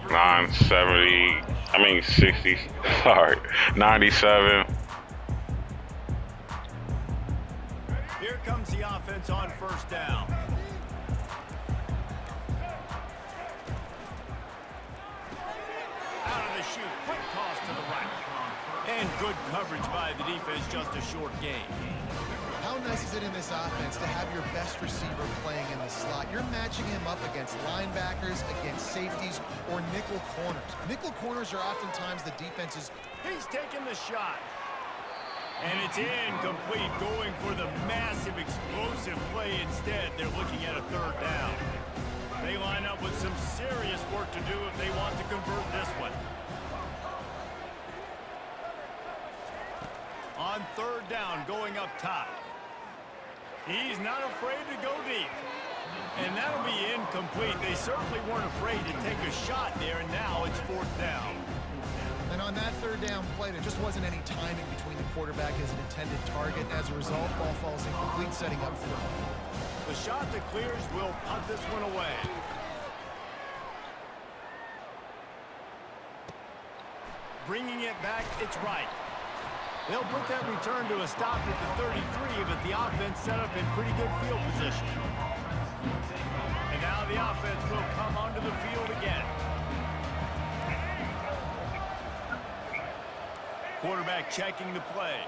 970. I mean 60. Sorry, 97. Here comes the offense on first down. Out of the chute, quick toss to the right. And good coverage by the defense, just a short gain. How nice is it in this offense to have your best receiver playing in the slot? You're matching him up against linebackers, against safeties, or nickel corners. Nickel corners are oftentimes the defense's. He's taking the shot. And it's incomplete, going for the massive explosive play instead. They're looking at a third down. They line up with some serious work to do if they want to convert this one. On third down, going up top. He's not afraid to go deep. And that'll be incomplete. They certainly weren't afraid to take a shot there, and now it's fourth down. And on that third down play, there just wasn't any timing between the quarterback and his intended target. As a result, ball falls incomplete, setting up fourth. The shot that clears will punt this one away. Bringing it back, it's right. They'll put that return to a stop at the 33, but the offense set up in pretty good field position. And now the offense will come onto the field again. Quarterback checking the play.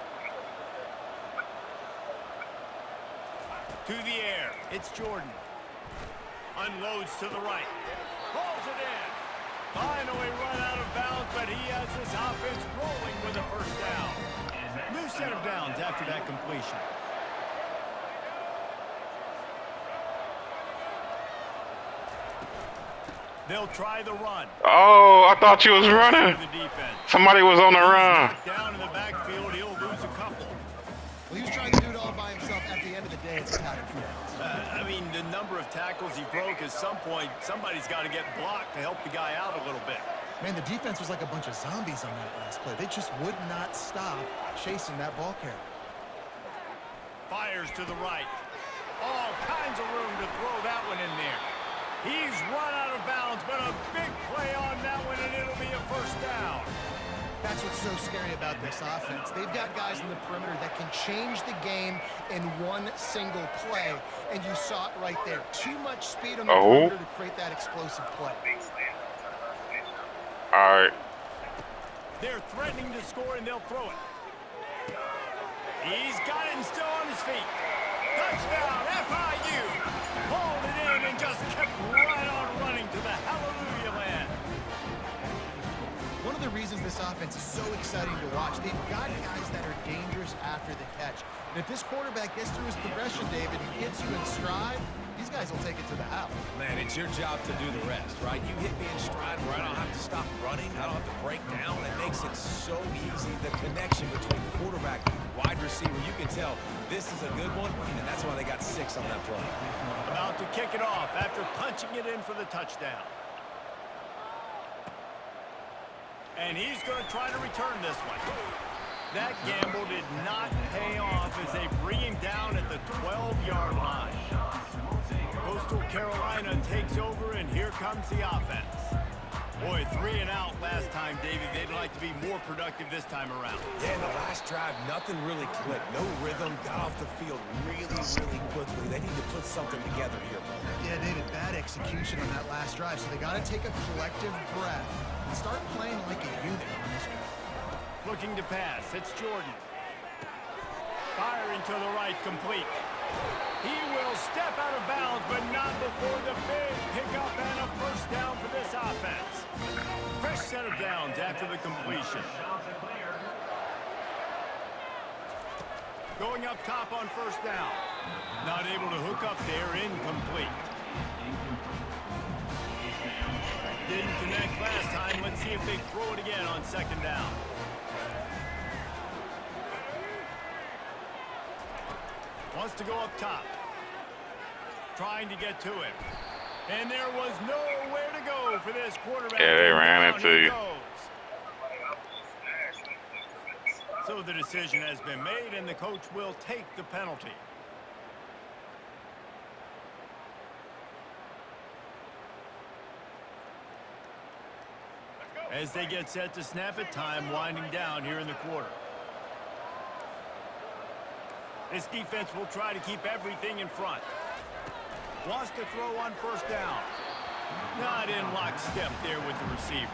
To the air, it's Jordan. Unloads to the right. Rolls it in. Finally run out of bounds, but he has this offense rolling with a first down. New set of downs after that completion. They'll try the run. Oh, I thought you was running. Somebody was on the run. Down in the backfield, he'll lose a couple. Well, he was trying to do it all by himself. At the end of the day, it's a tackle for I mean, the number of tackles he broke, at some point, somebody's got to get blocked to help the guy out a little bit. Man, the defense was like a bunch of zombies on that last play. They just would not stop chasing that ball carrier. Fires to the right. All kinds of room to throw that one in there. He's run out of bounds, but a big play on that one, and it'll be a first down. That's what's so scary about this offense. They've got guys in the perimeter that can change the game in one single play, and you saw it right there. Too much speed on the perimeter to create that explosive play. All right. They're threatening to score, and they'll throw it. He's got it and still on his feet. Touchdown, FIU. Pulled it in and just kept right on running to the hallelujah land. One of the reasons this offense is so exciting to watch, they've got guys that are dangerous after the catch. And if this quarterback gets through his progression, David, and hits you in stride, these guys will take it to the house. Man, it's your job to do the rest, right? You hit me in stride where I don't have to stop running. I don't have to break down. It makes it so easy. The connection between quarterback, wide receiver, you can tell this is a good one, and that's why they got 6 on that play. About to kick it off after punching it in for the touchdown. And he's going to try to return this one. That gamble did not pay off as they bring him down at the 12-yard line. Coastal Carolina takes over, and here comes the offense. Boy, 3 and out last time, David. They'd like to be more productive this time around. Yeah, in the last drive, nothing really clicked. No rhythm, got off the field really quickly. They need to put something together here, bro. Yeah, David, bad execution on that last drive, so they got to take a collective breath and start playing like a unit on this one. Looking to pass, it's Jordan. Firing to the right, complete. He will step out of bounds, but not before the big pickup and a first down for this offense. Fresh set of downs after the completion. Going up top on first down. Not able to hook up there, incomplete. Didn't connect last time. Let's see if they throw it again on second down. Wants to go up top. Trying to get to it. And there was nowhere to go for this quarterback. Yeah, they ran into you. So the decision has been made, and the coach will take the penalty. As they get set to snap it, time winding down here in the quarter. This defense will try to keep everything in front. Wants to throw on first down. Not in lockstep there with the receiver.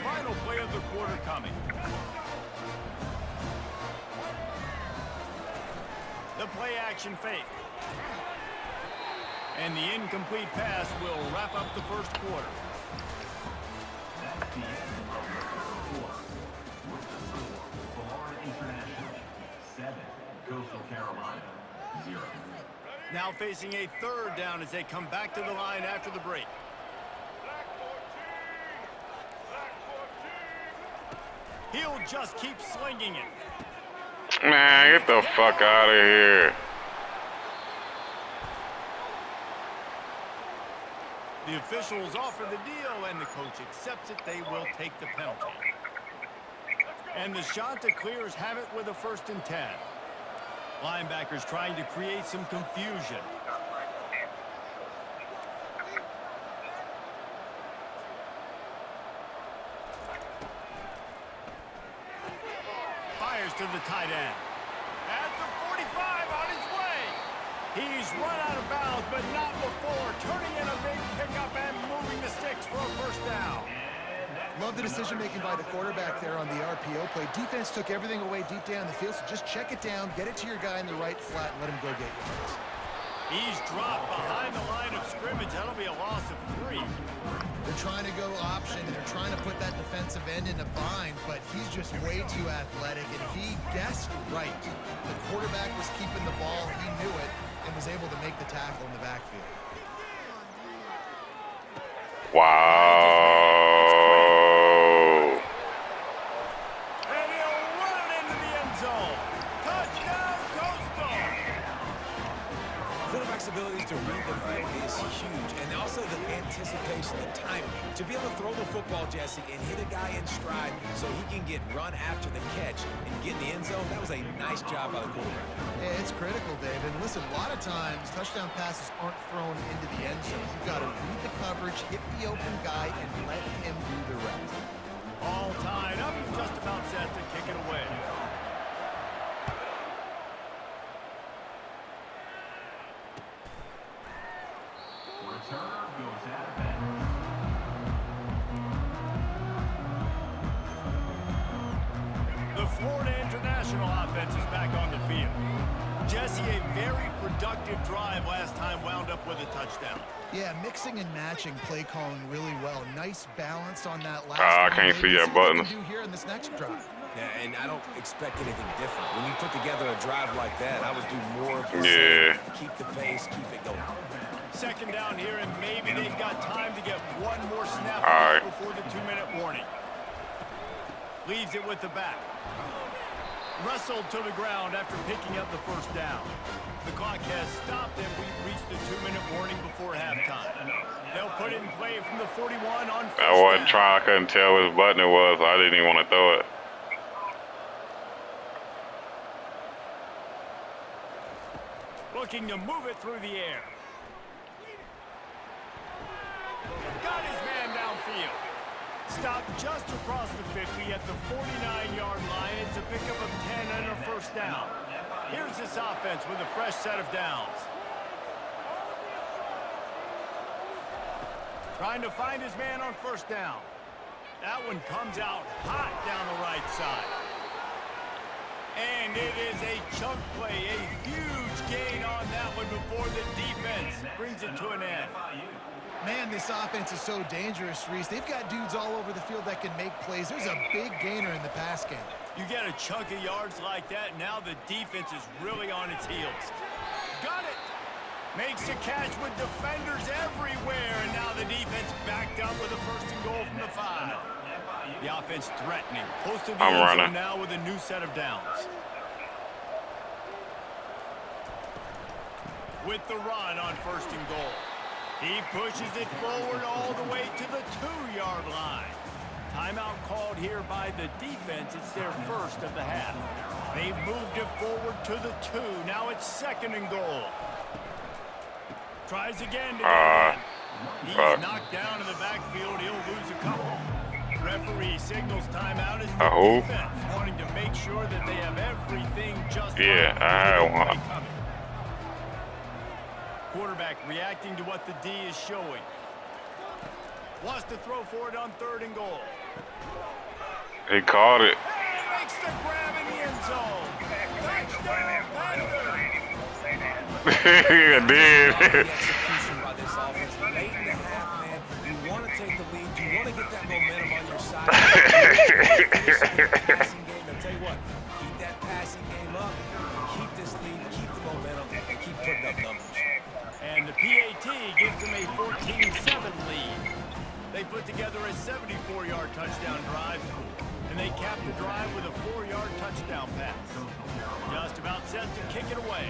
Final play of the quarter coming. The play action fake. And the incomplete pass will wrap up the first quarter. That's the end of the first quarter. With the score, Florida International 7, Coastal Carolina 0. Now facing a third down as they come back to the line after the break. He'll just keep slinging it. Man, get the fuck out of here. The officials offer the deal, and the coach accepts it. They will take the penalty. And the Shanta clears have it with a 1st and 10. Linebackers trying to create some confusion. Fires to the tight end. At the 45 on his way. He's run out of bounds, but not before turning in a big pickup and moving the sticks for a 1st down. Love the decision-making by the quarterback there on the RPO play. Defense took everything away deep down the field, so just check it down, get it to your guy in the right flat, and let him go get yards. He's dropped behind the line of scrimmage. That'll be a loss of 3. They're trying to go option, and they're trying to put that defensive end in a bind, but he's just way too athletic, and he guessed right. The quarterback was keeping the ball. He knew it and was able to make the tackle in the backfield. Wow. And he'll run it into the end zone. Touchdown, Coastal. Quarterback's ability to read the field is huge, and also the anticipation, the timing. To be able to throw the football, Jesse, and hit a guy in stride so he can get run after the catch and get in the end zone, that was a nice job by the quarterback. Yeah, it's critical, Dave. And listen, a lot of times touchdown passes aren't thrown into the end zone. You've got to read the coverage, hit the open guy, and let him do the rest. All tied up, just about set to kick it away. Returner goes out of bounds. The Florida International offense is back on the field. Jesse, a very productive drive last time wound up with a touchdown. Yeah, mixing and matching play calling really well. Nice balance on that last I one. can't see Maybe your what they buttons. can do here in this next drive. Yeah, and I don't expect anything different. When you put together a drive like that, I would do more of the Yeah. same. Keep the pace, keep it going. 2nd down here, and maybe they've got time to get one more snap All right. before the 2-minute warning. Leaves it with the back. Wrestled to the ground after picking up the 1st down. The clock has stopped, and we've reached the 2-minute warning before halftime. They'll put it in play from the 41 on 1st I wasn't down. trying. I couldn't tell which button it was. So I didn't even want to throw it. Looking to move it through the air. Got his man downfield. Stopped just across the 50 at the 49-yard line. It's a pickup of 10 and a 1st down. Here's this offense with a fresh set of downs. Trying to find his man on 1st down. That one comes out hot down the right side. And it is a chunk play, a huge gain on that one before the defense brings it to an end. Man, this offense is so dangerous, Reese. They've got dudes all over the field that can make plays. There's a big gainer in the pass game. You get a chunk of yards like that, now the defense is really on its heels. Got it! Makes a catch with defenders everywhere, and now the defense backed up with a 1st and goal from the 5. The offense threatening, close to the I'm end zone running. now with a new set of downs. With the run on 1st and goal. He pushes it forward all the way to the 2-yard line. Timeout called here by the defense. It's their 1st of the half. They've moved it forward to the 2. Now it's 2nd and goal. Tries again to get in. He's Fuck. knocked down in the backfield. He'll lose a couple. Referee signals timeout as the Oh. defense wanting to make sure that they have everything just Yeah, right I had for the one. play coming. Quarterback reacting to what the D is showing. Wants to throw for it on 3rd and goal. He caught it. And makes the grab in the end zone. Touchdown, Panthers. He did. The execution by this offense. Late in the half, man, you want to take the lead. You want to get that momentum on your side. Passing game. I'll tell you what, keep that passing game up. Keep this lead, keep the momentum, and keep putting up numbers. And the PAT gives them a 14-7 lead. They put together a 74-yard touchdown drive, and they capped the drive with a 4-yard touchdown pass. Just about set to kick it away.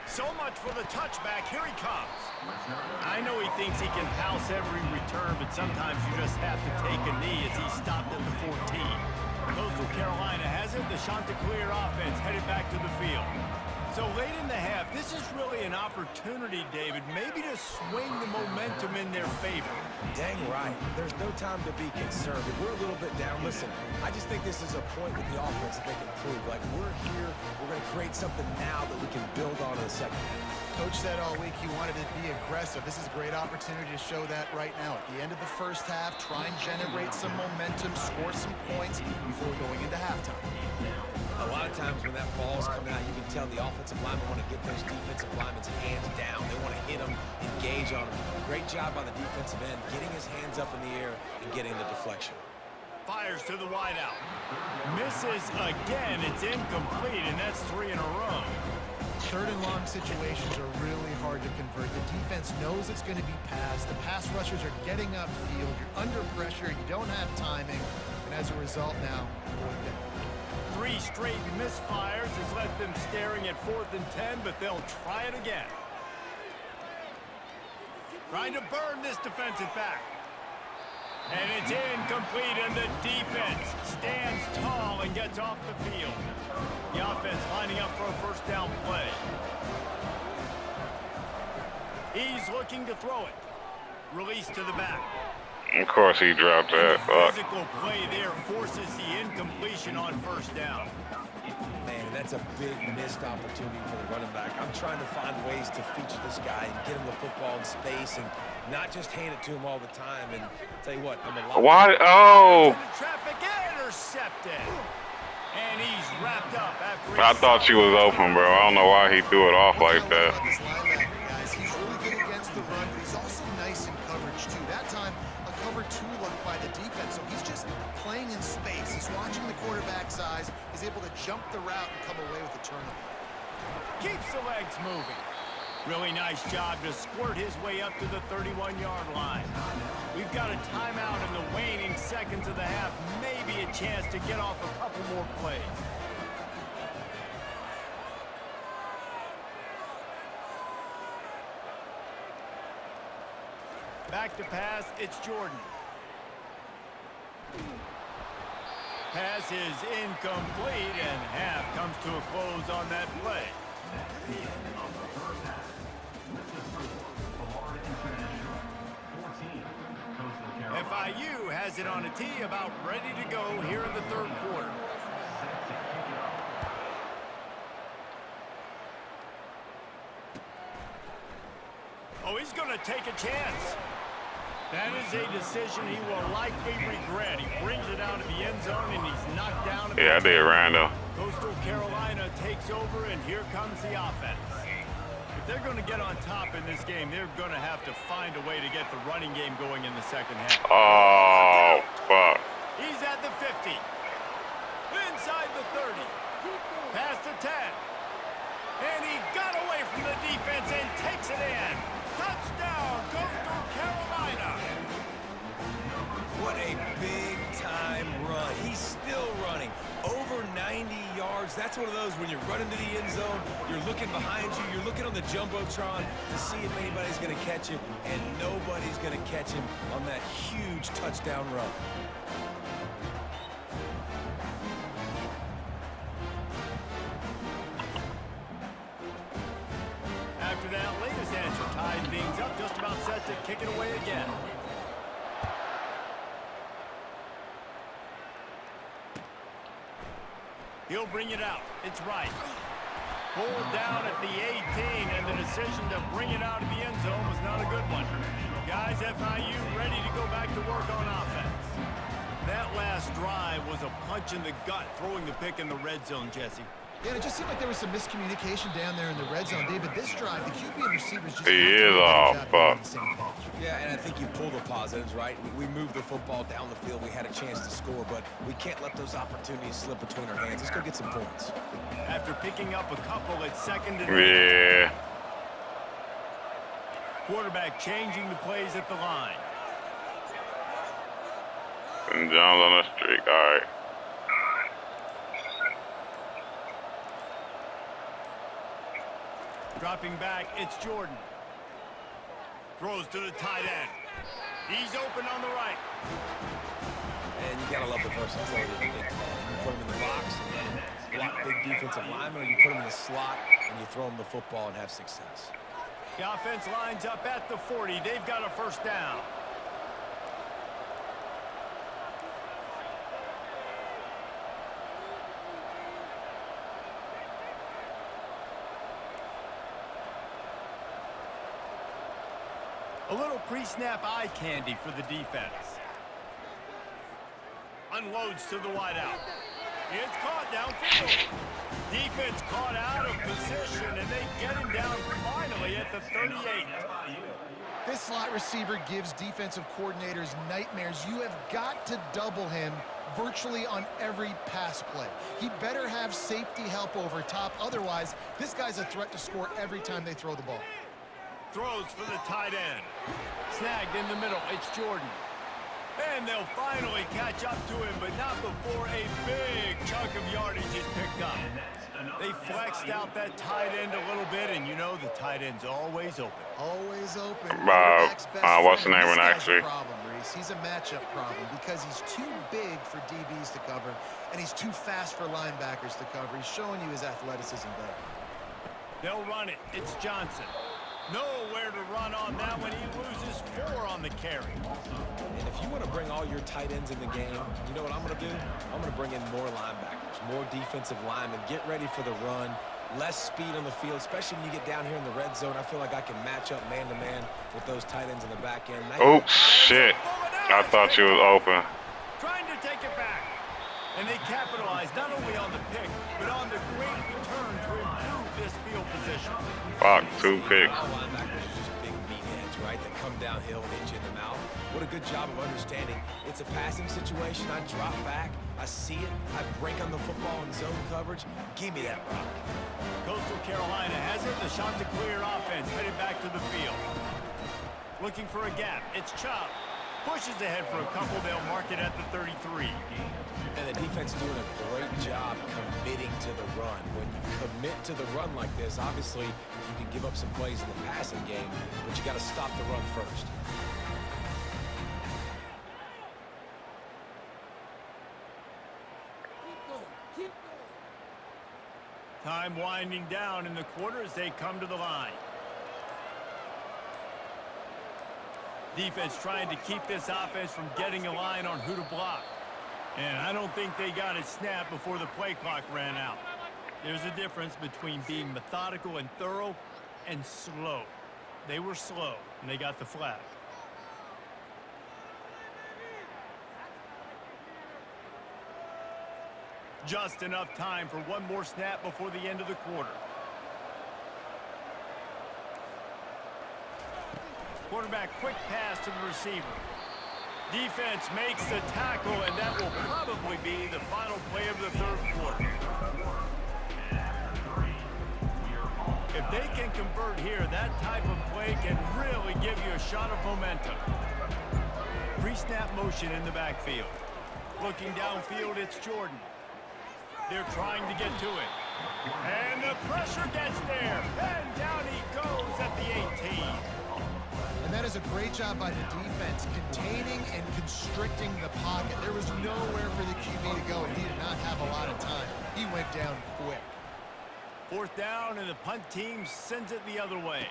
So much for the touchback. Here he comes. I know he thinks he can house every return, but sometimes you just have to take a knee as he stopped at the 14. Coastal Carolina has it. The Chanticleer offense headed back to the field. So late in the half, this is really an opportunity, David, maybe to swing the momentum in their favor. Dang right. There's no time to be concerned. If we're a little bit down, listen, I just think this is a point with the offense that they can prove. Like, we're here, we're going to create something now that we can build on in the second half. Coach said all week he wanted to be aggressive. This is a great opportunity to show that right now. At the end of the first half, try and generate some momentum, score some points before going into halftime. A lot of times when that ball's coming out, you can tell the offensive linemen want to get those defensive linemen's hands down. They want to hit them, engage on them. Great job by the defensive end, getting his hands up in the air and getting the deflection. Fires to the wideout. Misses again. It's incomplete, and that's 3 in a row. 3rd and long situations are really hard to convert. The defense knows it's going to be passed. The pass rushers are getting upfield. You're under pressure. You don't have timing. And as a result now, 4th down. 3 straight misfires has left them staring at 4th and 10, but they'll try it again. Trying to burn this defensive back. And it's incomplete, and the defense stands tall and gets off the field. The offense lining up for a 1st down play. He's looking to throw it. Release to the back. Of course he dropped that. Fuck. Physical play there forces the incompletion on 1st down. Man, that's a big missed opportunity for the running back. I'm trying to find ways to feature this guy and get him the football in space and not just hand it to him all the time. And tell you what, I'm a lot. Why? Oh. Into traffic, intercepted. And he's wrapped up after I thought she was open, bro. I don't know why he threw it off like that. This linebacker, guys, he's really good against the run, but he's also nice in coverage too. That time, a cover 2 look by the defense, so he's just playing in space. He's watching the quarterback's eyes. He's able to jump the route and come away with a turnover. keeps the legs moving. Really nice job to squirt his way up to the 31-yard line. We've got a timeout in the waning seconds of the half. Maybe a chance to get off a couple more plays. Back to pass, it's Jordan. Pass is incomplete, and half comes to a close on that play. That's the end of the first half. With the score, Florida International 14, Coastal Carolina. FIU has it on a tee, about ready to go here in the third quarter. Set to kick it off. Oh, he's going to take a chance. That is a decision he will likely regret. He brings it out of the end zone, and he's knocked down. Yeah, I did, Randall. Coastal Carolina takes over, and here comes the offense. If they're going to get on top in this game, they're going to have to find a way to get the running game going in the second half. Oh, fuck. He's at the 50. Inside the 30. Past the 10. And he got away from the defense and takes it in. Touchdown, Coastal Carolina. What a big-time run. He's still running. Over 90 yards. That's one of those when you're running to the end zone, you're looking behind you, you're looking on the Jumbotron to see if anybody's going to catch him, and nobody's going to catch him on that huge touchdown run. that latest answer tied things up, just about set to kick it away again. He'll bring it out. It's right. Pulled down at the 18, and the decision to bring it out of the end zone was not a good one. Guys, FIU ready to go back to work on offense. That last drive was a punch in the gut, throwing the pick in the red zone, Jesse. Yeah, it just seemed like there was some miscommunication down there in the red zone. David, this drive, the QB and receivers just... He is off, Yeah, and I think you pull the positives, right? We moved the football down the field. We had a chance to score, but we can't let those opportunities slip between our hands. Let's go get some points. After picking up a couple at second and... Yeah. Quarterback changing the plays at the line. And John's on the streak. All right. Dropping back, it's Jordan. Throws to the tight end. He's open on the right. And you got to love the versatility of the big play. You put him in the box and block big defensive linemen, or you put him in the slot and you throw him the football and have success. The offense lines up at the 40. They've got a first down. A little pre-snap eye candy for the defense. Unloads to the wideout. It's caught downfield. Defense caught out of position, and they get him down finally at the 38. This slot receiver gives defensive coordinators nightmares. You have got to double him virtually on every pass play. He better have safety help over top. Otherwise, this guy's a threat to score every time they throw the ball. Throws for the tight end. Snagged in the middle. It's Jordan. And they'll finally catch up to him, but not before a big chunk of yardage is picked up. They flexed out that tight end a little bit, and you know the tight end's always open. Always open. What's the name one actually? Problem, Reese. He's a matchup problem because he's too big for DBs to cover, and he's too fast for linebackers to cover. He's showing you his athleticism better. They'll run it. It's Johnson. Nowhere to run on that one. He loses 4 on the carry. And if you want to bring all your tight ends in the game, you know what I'm going to do? I'm going to bring in more linebackers, more defensive linemen. Get ready for the run. Less speed on the field, especially when you get down here in the red zone. I feel like I can match up man-to-man with those tight ends in the back end. Oh, shit. I thought you was open. Trying to take it back. And they capitalize not only on the pick, but on the great return to improve this field position. Fuck, 2 picks. Linebackers are just big meatheads, right, that come downhill and hit you in the mouth. What a good job of understanding. It's a passing situation. I drop back. I see it. I break on the football in zone coverage. Give me that rock. Coastal Carolina has it. The Chanticleer offense headed back to the field. Looking for a gap. It's Chubb. Pushes ahead for a couple. They'll mark it at the 33. And the defense doing a great job committing to the run. When you commit to the run like this, obviously you can give up some plays in the passing game, but you got to stop the run first. Time winding down in the quarter as they come to the line. Defense trying to keep this offense from getting a line on who to block. And I don't think they got it snapped before the play clock ran out. There's a difference between being methodical and thorough and slow. They were slow, and they got the flag. Just enough time for one more snap before the end of the quarter. Quarterback quick pass to the receiver. Defense makes the tackle, and that will probably be the final play of the third quarter. If they can convert here, that type of play can really give you a shot of momentum. Pre-snap motion in the backfield. Looking downfield, it's Jordan. They're trying to get to it. And the pressure gets there. And down he goes at the 18. And that is a great job by the defense, containing and constricting the pocket. There was nowhere for the QB to go, and he did not have a lot of time. He went down quick. Fourth down, and the punt team sends it the other way.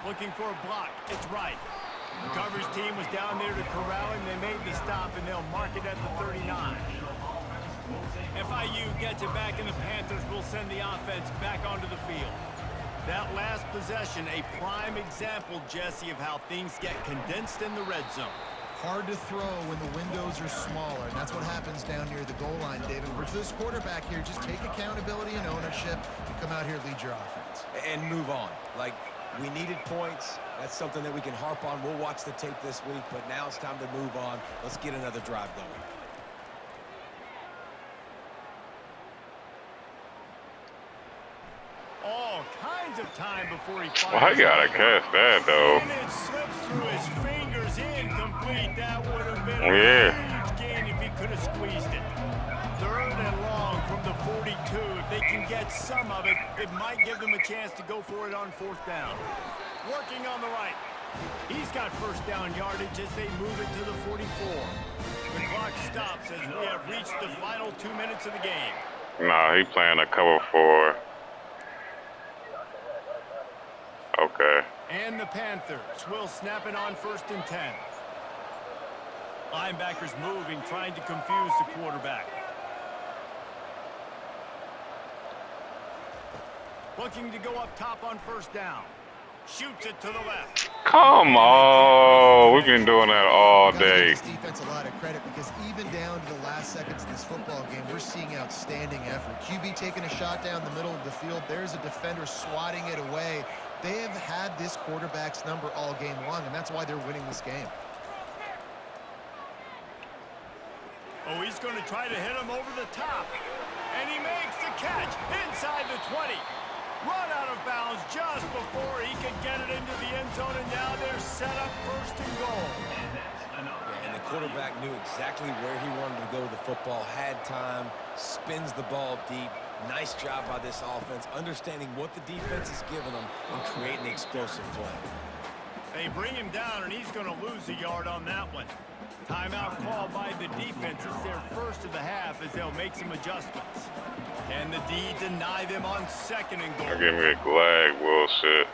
Looking for a block. It's right. The coverage team was down there to corral him. They made the stop, and they'll mark it at the 39. FIU gets it back, and the Panthers will send the offense back onto the field. That last possession, a prime example, Jesse, of how things get condensed in the red zone. Hard to throw when the windows are smaller, and that's what happens down near the goal line, David. For this quarterback here, just take accountability and ownership and come out here and lead your offense. And move on. Like, we needed points. That's something that we can harp on. We'll watch the tape this week, but now it's time to move on. Let's get another drive going. All kinds of time before he fires. Well, I gotta catch that though. And it slips through his fingers, incomplete. That would have been a huge gain if he could have squeezed it. 3rd and long from the 42. If they can get some of it, it might give them a chance to go for it on 4th down. Working on the right. He's got 1st down yardage as they move it to the 44. The clock stops as we have reached the final 2 minutes of the game. Nah, he playing a cover 4. Okay. And the Panthers will snap it on 1st and 10. Linebackers moving, trying to confuse the quarterback. Looking to go up top on 1st down. Shoots it to the left. Come on. We've been doing that all day. This defense a lot of credit because even down to the last seconds of this football game, we're seeing outstanding effort. QB taking a shot down the middle of the field. There's a defender swatting it away. They have had this quarterback's number all game long, and that's why they're winning this game. Oh, he's going to try to hit him over the top. And he makes the catch inside the 20. Run out of bounds just before he could get it into the end zone, and now they're set up 1st and goal. Yeah, and the quarterback knew exactly where he wanted to go with the football, had time, spins the ball deep. Nice job by this offense, understanding what the defense is giving them and creating the explosive play. They bring him down, and he's going to lose a yard on that one. Timeout called by the defense. It's their 1st of the half as they'll make some adjustments. Can the D deny them on 2nd and goal? Give me a glag bullshit.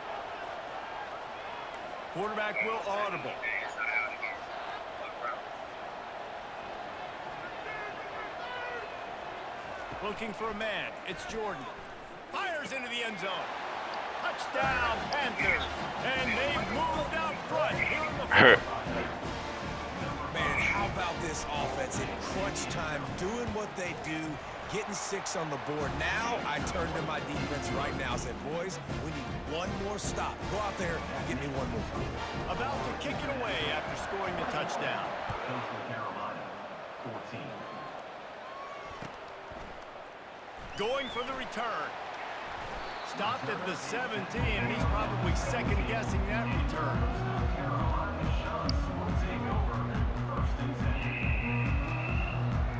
Quarterback will audible. Looking for a man. It's Jordan. Fires into the end zone. Touchdown, Panthers. And they've moved out front here in the front. Man, how about this offense in crunch time, doing what they do, getting 6 on the board. Now I turn to my defense right now and said, boys, we need one more stop. Go out there and get me one more. About to kick it away after scoring the touchdown. Coastal Carolina, 14. Going for the return. Stopped at the 17, and he's probably second-guessing that return.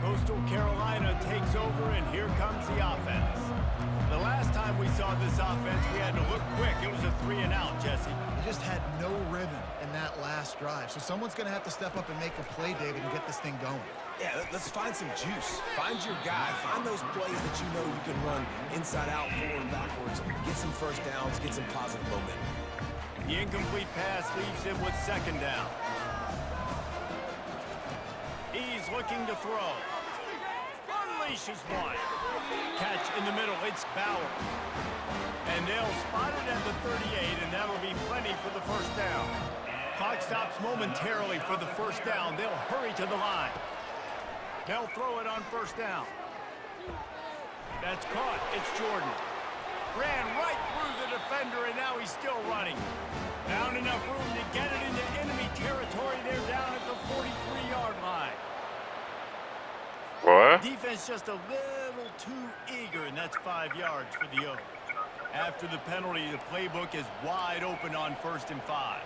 Coastal Carolina takes over, and here comes the offense. The last time we saw this offense, we had to look quick. It was a 3-and-out, Jesse. They just had no rhythm in that last drive. So someone's going to have to step up and make a play, David, and get this thing going. Yeah, let's find some juice. Find your guy. Find those plays that you know you can run inside out, forward, backwards. Get some 1st downs. Get some positive momentum. The incomplete pass leaves him with 2nd down. He's looking to throw. Unleashes one. Catch in the middle. It's Bauer. And they'll spot it at the 38, and that'll be plenty for the 1st down. Clock stops momentarily for the 1st down. They'll hurry to the line. They'll throw it on 1st down. That's caught. It's Jordan. Ran right through the defender, and now he's still running. Found enough room to get it into enemy territory. They're down at the 43-yard line. What? Defense just a little too eager, and that's 5 yards for the Oak. After the penalty, the playbook is wide open on 1st and 5.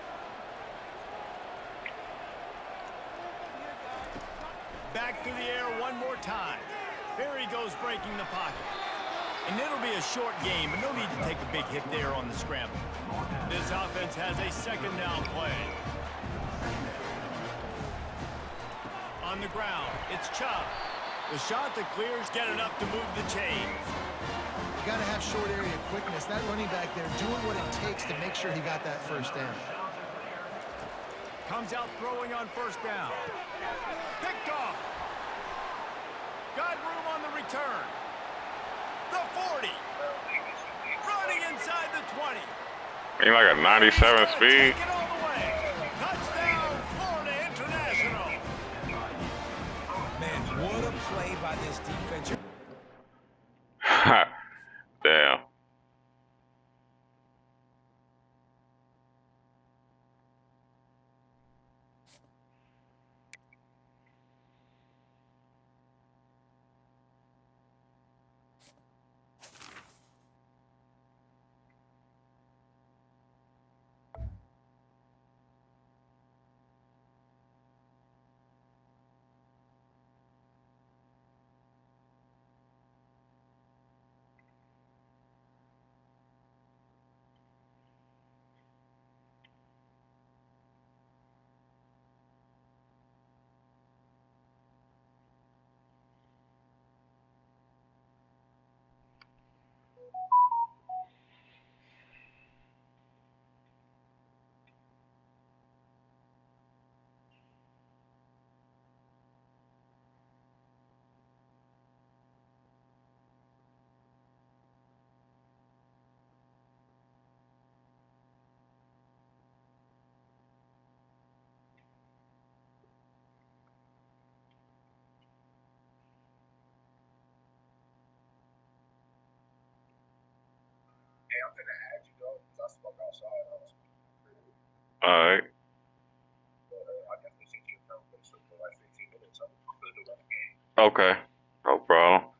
Back through the air one more time. There he goes, breaking the pocket. And it'll be a short game, and no need to take a big hit there on the scramble. This offense has a 2nd down play. On the ground, it's Chubb. The shot that clears get enough to move the chains. You got to have short area quickness. That running back there doing what it takes to make sure he got that first down. Comes out throwing on first down. Picked off. Got room on the return. The 40. Running inside the 20. Ain't like a 97 speed. Take it all the way. Touchdown, Florida International. Man, what a play by this defense. Damn. All right. Okay. No problem.